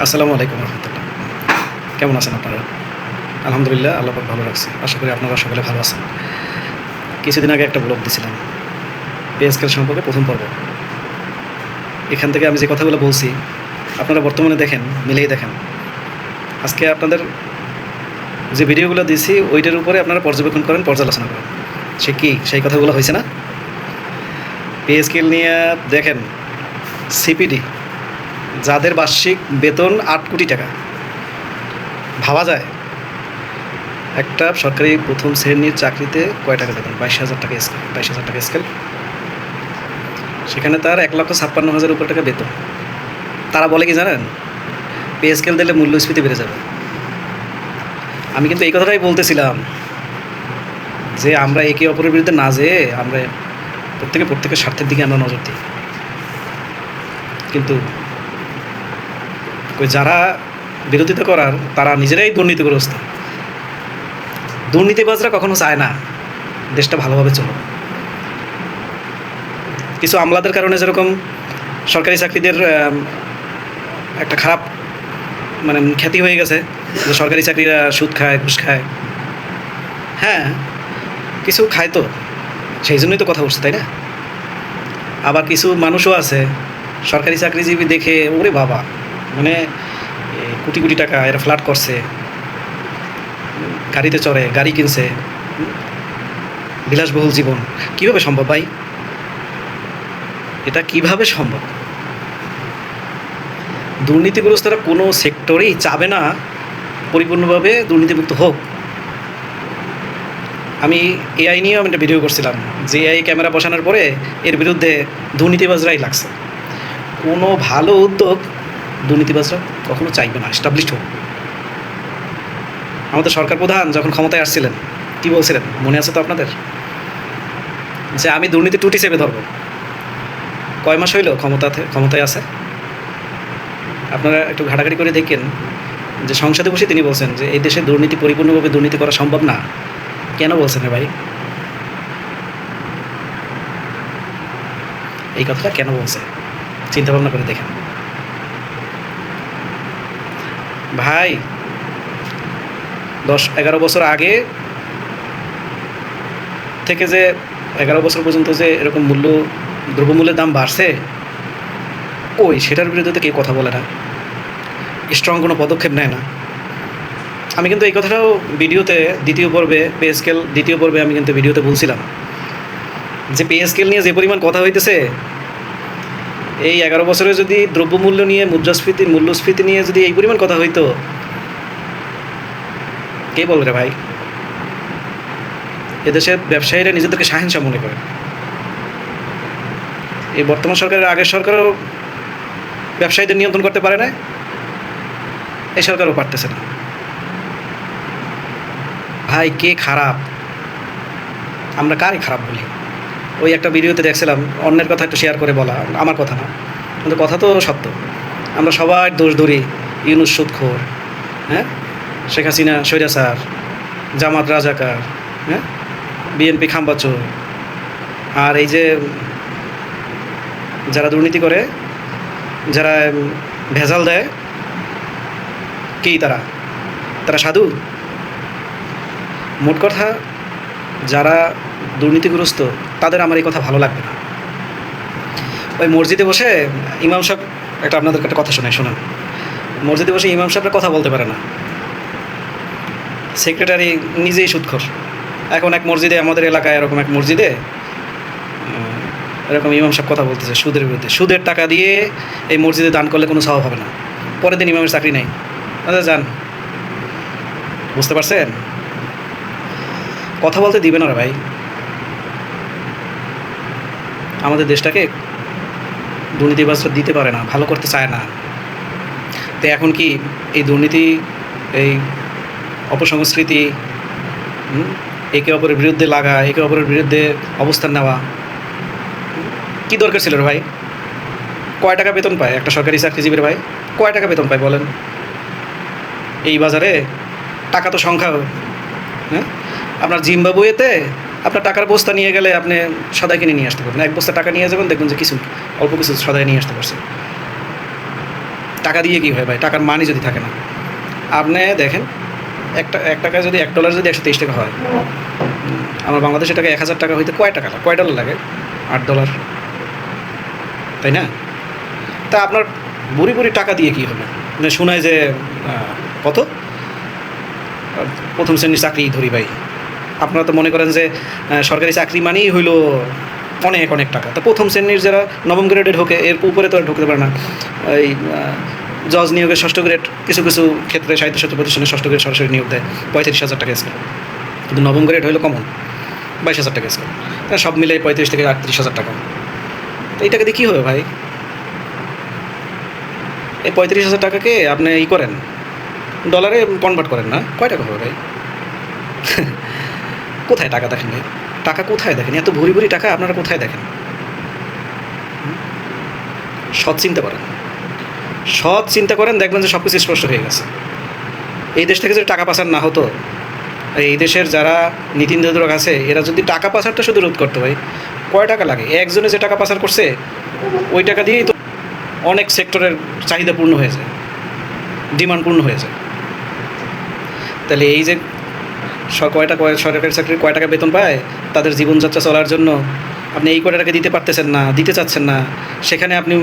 আসসালামু আলাইকুম রহমতুল্লাহ। কেমন আছেন আপনারা? আলহামদুলিল্লাহ, আল্লাহ পাক ভালো রাখছে। আশা করি আপনারা সকলে ভালো আছেন। কিছুদিন আগে একটা ব্লগ দিছিলাম পে স্কেল সম্পর্কে প্রথম পর্ব। এখান থেকে আমি যে কথাগুলো বলছি আপনারা বর্তমানে দেখেন, মিলেই দেখেন। আজকে আপনাদের যে ভিডিওগুলো দিয়েছি ওইটার উপরে আপনারা পর্যবেক্ষণ করেন, পর্যালোচনা করেন। সেই কথাগুলো হয়েছে না? পে স্কেল নিয়ে দেখেন, সিপিডি যাদের বার্ষিক বেতন 8 কোটি টাকা, ভাবা যায় একটা সরকারি প্রথম শ্রেণীর চাকরিতে কয় টাকা বেতন? 22,000 টাকা স্কেল, 22,000 টাকা স্কেল। সেখানে তার 1,56,000 উপরে টাকা বেতন। তারা বলে কি জানেন? পে স্কেল দিলে মূল্যস্ফীতি বেড়ে যাবে। আমি কিন্তু এই কথাটাই বলতেছিলাম যে আমরা একে অপরের বিরুদ্ধে না যেয়ে আমরা প্রত্যেকের স্বার্থের দিকে আমরা নজর দিই। কিন্তু যারা বিরোধিতা করার তারা নিজেরাই দুর্নীতিগ্রস্ত। দুর্নীতিবাজরা কখনো চায় না দেশটা ভালোভাবে চলুক। কিছু আমলাদের কারণে যেরকম সরকারি চাকরিদের একটা খারাপ খ্যাতি হয়ে গেছে যে সরকারি চাকরিরা সুদ খায়, ঘুষ খায়। হ্যাঁ, কিছু খায় তো, সেই জন্যই তো কথা উঠছে, তাই না? আবার কিছু মানুষও আছে সরকারি চাকরিজীবী দেখে ওরে বাবা, কোটি কোটি টাকা এরা ফ্ল্যাট করছে, গাড়িতে চড়ে, গাড়ি কিনছে, বিলাসবহুল জীবন। কীভাবে সম্ভব ভাই? এটা কিভাবে সম্ভব? দুর্নীতিগ্রস্তরা কোনো সেক্টরেই চাবে না পরিপূর্ণভাবে দুর্নীতিমুক্ত হোক। আমি এআই নিয়েও একটা ভিডিও করছিলাম যে এআই ক্যামেরা বসানোর পরে এর বিরুদ্ধে দুর্নীতিবাজরাই লাগছে। কোনো ভালো উদ্যোগ দুর্নীতিবাজরা কখনো চাইবে না এস্টাবলিশড হোক। আমাদের সরকার প্রধান যখন ক্ষমতায় আসছিলেন কী বলছিলেন মনে আছে তো আপনাদের? যে আমি দুর্নীতি টুটি চেপে ধরবো। কয় মাস হইল ক্ষমতায় আছে? আপনারা একটু ঘাটাঘাটি করে দেখেন যে সংসদে বসে তিনি বলছেন যে এই দেশে দুর্নীতি পরিপূর্ণভাবে দুর্নীতি করা সম্ভব না। কেন বলছেন রে ভাই? এই কথাটা কেন বলছে চিন্তা ভাবনা করে দেখেন ভাই। 10-11 বছর আগে থেকে যে 11 বছর পর্যন্ত যে এরকম দ্রব্যমূল্যের দাম বাড়ছে, সেটার বিরুদ্ধে তো কেউ কথা বলে না, স্ট্রং কোনো পদক্ষেপ নেয় না। আমি কিন্তু এই কথাটাও ভিডিওতে পে স্কেল দ্বিতীয় পর্বে আমি কিন্তু ভিডিওতে বলছিলাম যে পে স্কেল নিয়ে যে পরিমাণ কথা হইতেছে, এই 11 বছরে যদি দ্রব্যমূল্য নিয়ে মূল্যস্ফীতি নিয়ে যদি এই পরিমাণ কথা হইতো, কে বলবে রে ভাই? এদেশের ব্যবসায়ীরা নিজেদেরকে শাহেনশাহ মনে করে। এই বর্তমান সরকারের আগের সরকারও ব্যবসায়ীদের নিয়ন্ত্রণ করতে পারে না, এই সরকারও পারতেছে না। ভাই কে খারাপ? আমরা কারই খারাপ বলি? ওই একটা ভিডিওতে দেখছিলাম, অন্যের কথা একটু শেয়ার করে বলা, আমার কথা না, কিন্তু কথা তো সত্য। আমরা সবাই দোষ ধরি, ইউনূস সুদখোর, হ্যাঁ, শেখ হাসিনা স্বৈরাচার, জামাত রাজাকার, হ্যাঁ, বিএনপি খাম্বাচোর। আর এই যে যারা দুর্নীতি করে, যারা ভেজাল দেয়, কি তারা সাধু? মোট কথা যারা দুর্নীতিগ্রস্ত তাদের আমার এই কথা ভালো লাগবে না। ওই মসজিদে বসে ইমাম সাহেব আপনাদেরকে একটা কথা শোনান। মসজিদে বসে ইমাম সাহেবরা কথা বলতে পারে না, সেক্রেটারি নিজেই সুদখোর। এখন এক মসজিদে, আমাদের এলাকায় এরকম এক মসজিদে এরকম ইমাম সাহেব কথা বলতেছে সুদের বিরুদ্ধে। সুদের টাকা দিয়ে এই মসজিদে দান করলে কোনো স্বভাব হবে না। পরের দিন ইমামের চাকরি নেই। আচ্ছা যান, বুঝতে পারছেন? কথা বলতে দিবে না রে ভাই। আমাদের দেশটাকে দুর্নীতিবাজরা দিতে পারে না, ভালো করতে চায় না। তো এখন কি এই দুর্নীতি, এই অপসংস্কৃতি, একে অপরের বিরুদ্ধে লাগা, একে অপরের বিরুদ্ধে অবস্থান নেওয়া কি দরকার ছিল রে ভাই? কয় টাকা বেতন পায় একটা সরকারি চাকরিজীবীর ভাই? কয় টাকা বেতন পায় বলেন? এই বাজারে টাকা তো সংখ্যা। হ্যাঁ, আপনার জিম্বাবুয়েতে আপনার টাকার বস্তা নিয়ে গেলে আপনি সদাই কিনে নিয়ে আসতে পারবেন। এক বস্তা টাকা নিয়ে যাবেন, দেখবেন যে অল্প কিছু সদাই নিয়ে আসতে পারছে। টাকা দিয়ে কী হয় ভাই? টাকার মানই যদি থাকে না। আপনি দেখেন, এক টাকায় যদি $1 যদি 123 টাকা হয়, আমার বাংলাদেশের টাকা 1000 টাকা হইতে কয় ডলার লাগে? $8, তাই না? তা আপনার বুড়ি টাকা দিয়ে কী হবে? মানে শোনায় যে কত প্রথম শ্রেণীর চাকরি ধরি ভাই, আপনারা তো মনে করেন যে সরকারি চাকরি মানেই হইল অনেক টাকা। তা প্রথম শ্রেণীর যারা নবম গ্রেডের ঢোকে, এর উপরে তো আর ঢুকতে পারে না। এই জজ নিয়োগের 6ষ্ঠ গ্রেড, কিছু ক্ষেত্রে স্বায়ত্তশাসিত প্রতিষ্ঠানে 6ষ্ঠ গ্রেড সরাসরি নিয়োগ দেয়, 35,000 টাকা স্কেল। কিন্তু নবম গ্রেড হইলো কমন, 22,000 টাকা স্কেল। সব মিলে 35 থেকে 38,000 টাকা। তো এই টাকা দিয়ে কী হবে ভাই? এই 35,000 টাকাকে আপনি করেন, ডলারে কনভার্ট করেন না, কয় টাকা হবে ভাই? কোথায় টাকা দেখেন ভাই? টাকা কোথায় দেখেন? এত ভরি টাকা আপনারা কোথায় দেখেন? সৎ চিন্তা করেন, দেখবেন যে সব কিছু স্পষ্ট হয়ে গেছে। এই দেশ থেকে যদি টাকা পাচার না হতো, এই দেশের যারা নীতি নির্ধারক আছে, এরা যদি টাকা পাচারটা শুধু রোধ করতে হয়, কয় টাকা লাগে? একজনে যে টাকা পাচার করছে, ওই টাকা দিয়েই তো অনেক সেক্টরের চাহিদা পূর্ণ হয়ে যায়, ডিমান্ড পূর্ণ হয়ে যায়। তাহলে এই যে সরকারি চাকরির কয় টাকা বেতন পায়, তাদের জীবনযাত্রা চলার জন্য আপনি এই কয় টাকা দিতে চাচ্ছেন না, সেখানে আপনি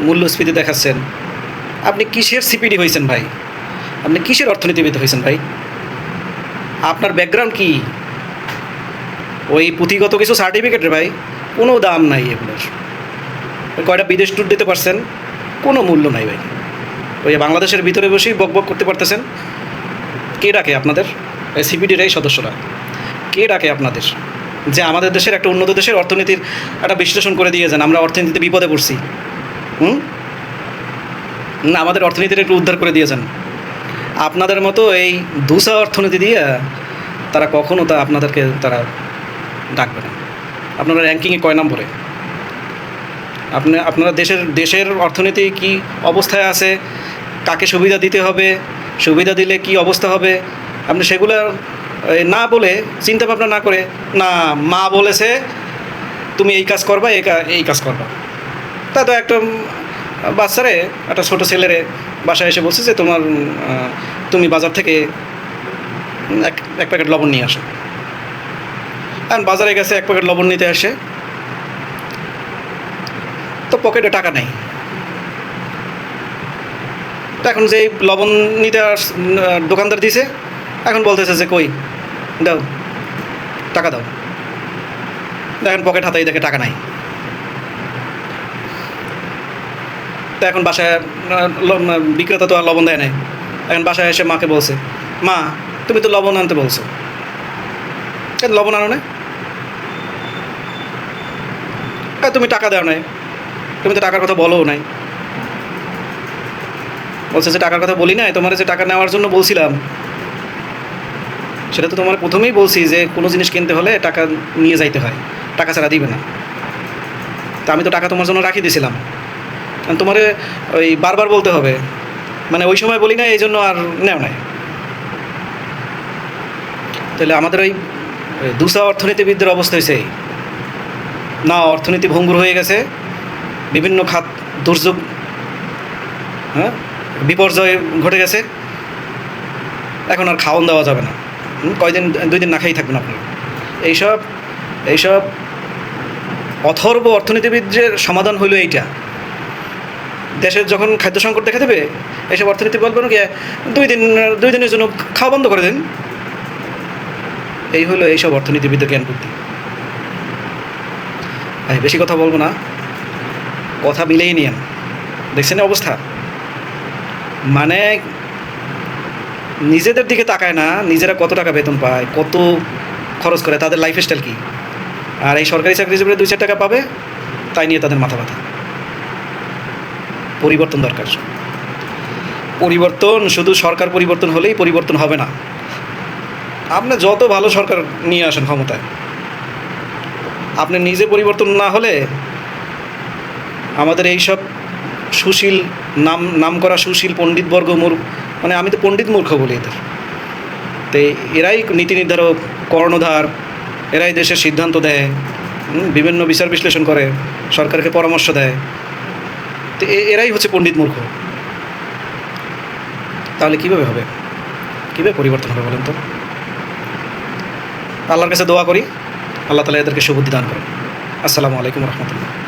মূল্যস্ফীতি দেখাচ্ছেন। আপনি কিসের সিপিডি হয়েছেন ভাই? আপনি কিসের অর্থনীতিবিদ হয়েছেন ভাই? আপনার ব্যাকগ্রাউন্ড কি? ওই পুঁথিগত কিছু সার্টিফিকেটের ভাই কোনো দাম নাই এগুলোর। ওই কয়টা বিদেশ ট্যুর দিতে পারছেন, কোনো মূল্য নাই ভাই। ওই বাংলাদেশের ভিতরে বসেই বক করতে পারতেছেন। কে ডাকে আপনাদের? এই সিপিডির এই সদস্যরা কে ডাকে আপনাদের? যে আমাদের দেশের একটা উন্নত দেশের অর্থনীতির একটা বিশ্লেষণ করে দিয়েছেন, আমরা অর্থনীতিতে বিপদে পড়ছি। না, আমাদের অর্থনীতির একটু উদ্ধার করে দিয়েছেন। আপনাদের মতো এই দুসা অর্থনীতি দিয়ে তারা কখনো আপনাদেরকে ডাকবে না। আপনারা র্যাঙ্কিংয়ে কয় নম্বরে? আপনারা দেশের অর্থনীতি কি অবস্থায় আছে, কাকে সুবিধা দিতে হবে, সুবিধা দিলে কি অবস্থা হবে, আপনি সেগুলো না বলে, চিন্তা ভাবনা না করে, না মা বলেছে তুমি এই কাজ করবা, এই কাজ করবা। তা তো একটা বাচ্চারে, একটা ছোটো ছেলেরে বাসায় এসে বলছে যে তুমি বাজার থেকে এক প্যাকেট লবণ নিয়ে আসো। এখন বাজারে গেছে, এক প্যাকেট লবণ নিতে আসে, তো পকেটে টাকা নেই। তো এখন যে লবণ নিতে দোকানদার দিছে, এখন বলতেছে যে কই দাও, টাকা দাও। দেখেন পকেট হাতাই দেখে টাকা নাই। তো এখন বাসায় বিক্রেতা তো আর লবণ দেয় নাই। এখন বাসায় এসে মাকে বলছে, মা তুমি তো লবণ আনতে বলছো, কেন লবণ আনো না? তুমি টাকা দাও নাই, তুমি তো টাকার কথা বলো নাই। বলছে যে টাকার কথা বলি নাই, তোমার যে টাকা নেওয়ার জন্য বলছিলাম, সেটা তো তোমার প্রথমেই বলছি যে কোনো জিনিস কিনতে হলে টাকা নিয়ে যাইতে হয়, টাকা ছাড়া দিবে না। তা আমি তো টাকা তোমার জন্য রাখি দিয়েছিলাম, তোমার ওই বারবার বলতে হবে, মানে ওই সময় বলি না, এই জন্য আর নেও নাই। তাহলে আমাদের ওই দুসা অর্থনীতিবিদদের অবস্থা হয়েছে না, অর্থনীতি ভঙ্গুর হয়ে গেছে, বিভিন্ন খাত দুর্যোগ, বিপর্যয় ঘটে গেছে, এখন আর খাওয়ান দেওয়া যাবে না। কয়দিন 2 দিন না খাই থাকবেন আপনারা। এইসব অথর্ব অর্থনীতিবিদদের সমাধান হইল এইটা। দেশের যখন খাদ্য সংকট দেখা দেবে, এইসব অর্থনীতি বলবেন কি 2 দিনের জন্য খাওয়া বন্ধ করে দিন। এই হলো এইসব অর্থনীতিবিদদের জ্ঞান বুদ্ধি। বেশি কথা বলবো না, কথা মিলেই নিয়েন। দেখছেন অবস্থা, মানে নিজেদের দিকে তাকায় না, নিজেরা কত টাকা বেতন পায়, কত খরচ করে, তাদের লাইফস্টাইল কী, আর এই সরকারি চাকরিজীবীরা 2-4 টাকা পাবে, তাই নিয়ে তাদের মাথা ব্যথা। পরিবর্তন দরকার। পরিবর্তন শুধু সরকার পরিবর্তন হলেই পরিবর্তন হবে না। আপনি যত ভালো সরকার নিয়ে আসেন ক্ষমতায়, আপনি নিজে পরিবর্তন না হলে আমাদের এইসব সুশীল নাম করা সুশীল পণ্ডিতবর্গ মানে আমি তো পণ্ডিত মূর্খ বলি এদের, তো এরাই নীতি নির্ধারক, কর্ণধার, এরাই দেশের সিদ্ধান্ত দেয়, বিভিন্ন বিচার বিশ্লেষণ করে, সরকারকে পরামর্শ দেয়, তো এরাই হচ্ছে পণ্ডিত মূর্খ। তাহলে কীভাবে হবে? কীভাবে পরিবর্তন হবে বলেন তো? আল্লাহর কাছে দোয়া করি, আল্লাহ তাআলা এদেরকে সুবুদ্ধি দান করেন। আসসালামু আলাইকুম রহমতুল্লাহ।